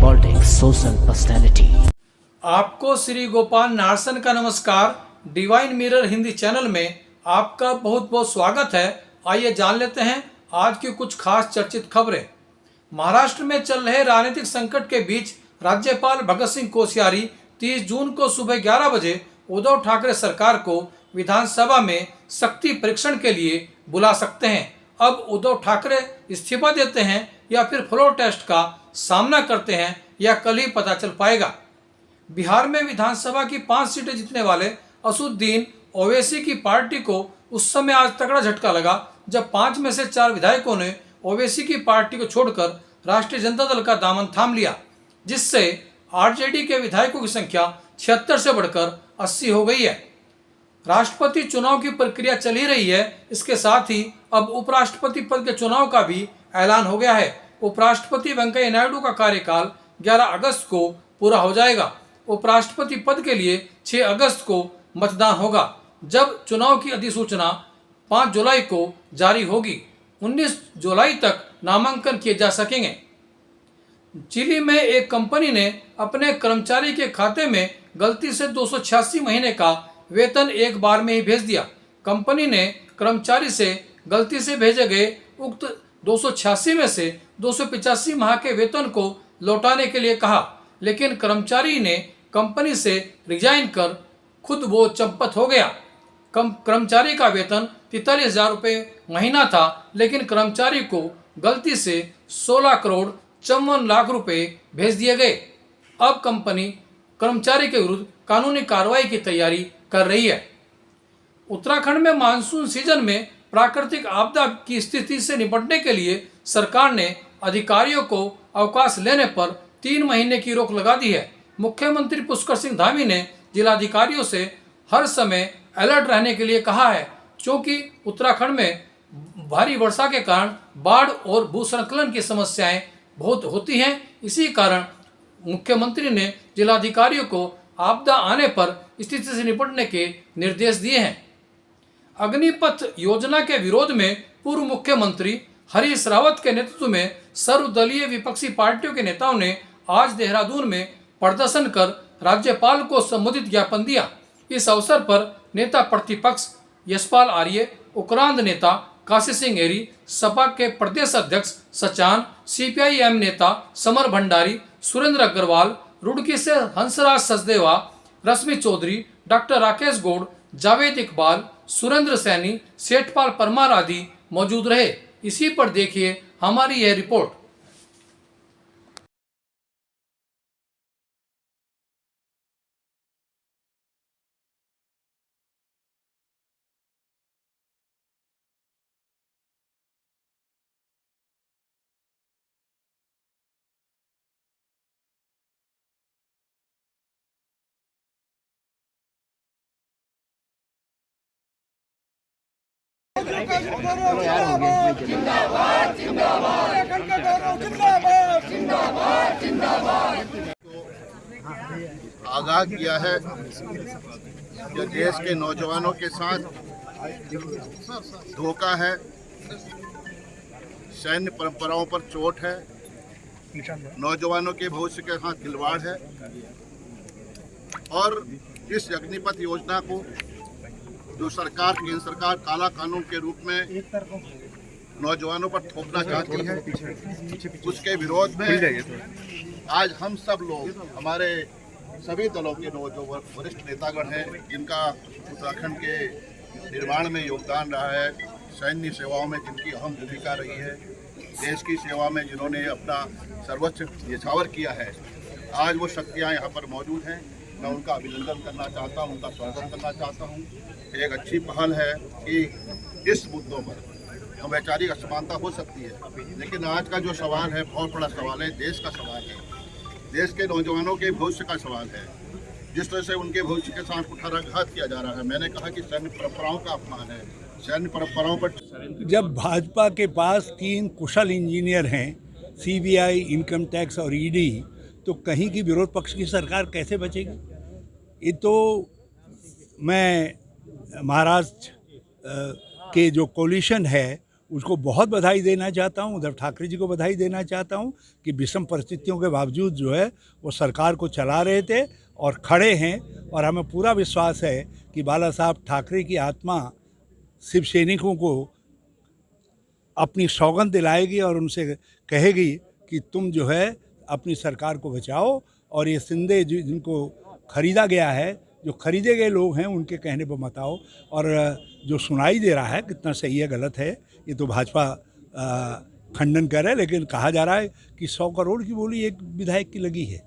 Politics, social personality. आपको श्री गोपाल नारसन का नमस्कार। डिवाइन मिरर हिंदी चैनल में आपका बहुत बहुत स्वागत है। आइए जान लेते हैं आज की कुछ खास चर्चित खबरें। महाराष्ट्र में चल रहे राजनीतिक संकट के बीच राज्यपाल भगत सिंह कोश्यारी 30 जून को सुबह 11 बजे उद्धव ठाकरे सरकार को विधानसभा में शक्ति परीक्षण के लिए बुला सकते हैं। अब उद्धव ठाकरे इस्तीफा देते हैं या फिर फ्लोर टेस्ट का सामना करते हैं, यह कल ही पता चल पाएगा। बिहार में विधानसभा की 5 सीटें जीतने वाले असदुद्दीन ओवैसी की पार्टी को उस समय आज तगड़ा झटका लगा जब 5 में से 4 विधायकों ने ओवैसी की पार्टी को छोड़कर राष्ट्रीय जनता दल का दामन थाम लिया, जिससे आरजेडी के विधायकों की संख्या 76 से बढ़कर 80 हो गई है। राष्ट्रपति चुनाव की प्रक्रिया चल ही रही है, इसके साथ ही अब उपराष्ट्रपति पद के चुनाव का भी ऐलान हो गया है। उपराष्ट्रपति वेंकैया नायडू का कार्यकाल 11 अगस्त को पूरा हो जाएगा। उपराष्ट्रपति पद के लिए 6 अगस्त को मतदान होगा, जब चुनाव की अधिसूचना 5 जुलाई को जारी होगी। 19 जुलाई तक नामांकन किए जा सकेंगे। चिली में एक कंपनी ने अपने कर्मचारी के खाते में गलती से 286 महीने का वेतन एक बार में ही भेज दिया। कंपनी ने कर्मचारी से गलती से भेजे गए उक्त 286 में से 285 माह के वेतन को लौटाने के लिए कहा, लेकिन कर्मचारी ने कंपनी से रिजाइन कर खुद वो चंपत हो गया। कर्मचारी का वेतन 43,000 रुपये महीना था, लेकिन कर्मचारी को गलती से 16 करोड़ 54 लाख रुपए भेज दिए गए। अब कंपनी कर्मचारी के विरुद्ध कानूनी कार्रवाई की तैयारी कर रही है। उत्तराखंड में मानसून सीजन में प्राकृतिक आपदा की स्थिति से निपटने के लिए सरकार ने अधिकारियों को अवकाश लेने पर 3 महीने की रोक लगा दी है। मुख्यमंत्री पुष्कर सिंह धामी ने जिलाधिकारियों से हर समय अलर्ट रहने के लिए कहा है, क्योंकि उत्तराखंड में भारी वर्षा के कारण बाढ़ और भूस्खलन की समस्याएं बहुत होती हैं। इसी कारण मुख्यमंत्री ने जिलाधिकारियों को आपदा आने पर स्थिति से निपटने के निर्देश दिए हैं। अग्निपथ योजना के विरोध में पूर्व मुख्यमंत्री हरीश रावत के नेतृत्व में सर्वदलीय विपक्षी पार्टियों के नेताओं ने आज देहरादून में प्रदर्शन कर राज्यपाल को संबोधित ज्ञापन दिया। इस अवसर पर नेता प्रतिपक्ष यशपाल आर्य, उक्रांद नेता काशी सिंह एरी, सपा के प्रदेश अध्यक्ष सचान, सीपीआईएम नेता समर भंडारी, सुरेंद्र अग्रवाल, रुड़की से हंसराज सचदेवा, रश्मि चौधरी, डॉक्टर राकेश गौड़, जावेद इकबाल, सुरेंद्र सैनी, सेठपाल परमार आदि मौजूद रहे। इसी पर देखिए हमारी यह रिपोर्ट। आगाह किया है कि देश के नौजवानों के साथ धोखा है, सैन्य परंपराओं पर चोट है, नौजवानों के भविष्य के साथ खिलवाड़ है और इस अग्निपथ योजना को जो सरकार, केंद्र सरकार काला कानून के रूप में नौजवानों पर थोपना चाहती है, उसके विरोध में आज हम सब लोग, हमारे सभी दलों के जो वरिष्ठ नेतागण हैं, जिनका उत्तराखंड के निर्माण में योगदान रहा है, सैन्य सेवाओं में जिनकी अहम भूमिका रही है, देश की सेवा में जिन्होंने अपना सर्वोच्च न्यौछावर किया है, आज वो शक्तियाँ यहाँ पर मौजूद हैं। मैं उनका अभिनंदन करना चाहता हूँ, उनका स्वागत करना चाहता हूँ। एक अच्छी पहल है कि इस मुद्दों पर वैचारिक असमानता हो सकती है, लेकिन आज का जो सवाल है बहुत बड़ा सवाल है, देश का सवाल है, देश के नौजवानों के भविष्य का सवाल है। जिस तरह से उनके भविष्य के साथ कुठाराघात किया जा रहा है, मैंने कहा कि सैन्य परंपराओं का अपमान है, सैन्य परंपराओं पर। जब भाजपा के पास 3 कुशल इंजीनियर हैं, सीबीआई, इनकम टैक्स और ईडी, तो कहीं की विरोध पक्ष की सरकार कैसे बचेगी? ये तो मैं महाराष्ट्र के जो कोलिशन है उसको बहुत बधाई देना चाहता हूँ, उद्धव ठाकरे जी को बधाई देना चाहता हूँ कि विषम परिस्थितियों के बावजूद जो है वो सरकार को चला रहे थे और खड़े हैं। और हमें पूरा विश्वास है कि बाला साहब ठाकरे की आत्मा शिव सैनिकों को अपनी सौगंध दिलाएगी और उनसे कहेगी कि तुम जो है अपनी सरकार को बचाओ, और ये शिंदे जिनको खरीदा गया है, जो खरीदे गए लोग हैं, उनके कहने पर मत आओ। और जो सुनाई दे रहा है कितना सही है गलत है ये तो भाजपा खंडन कर है, लेकिन कहा जा रहा है कि 100 करोड़ की बोली एक विधायक की लगी है।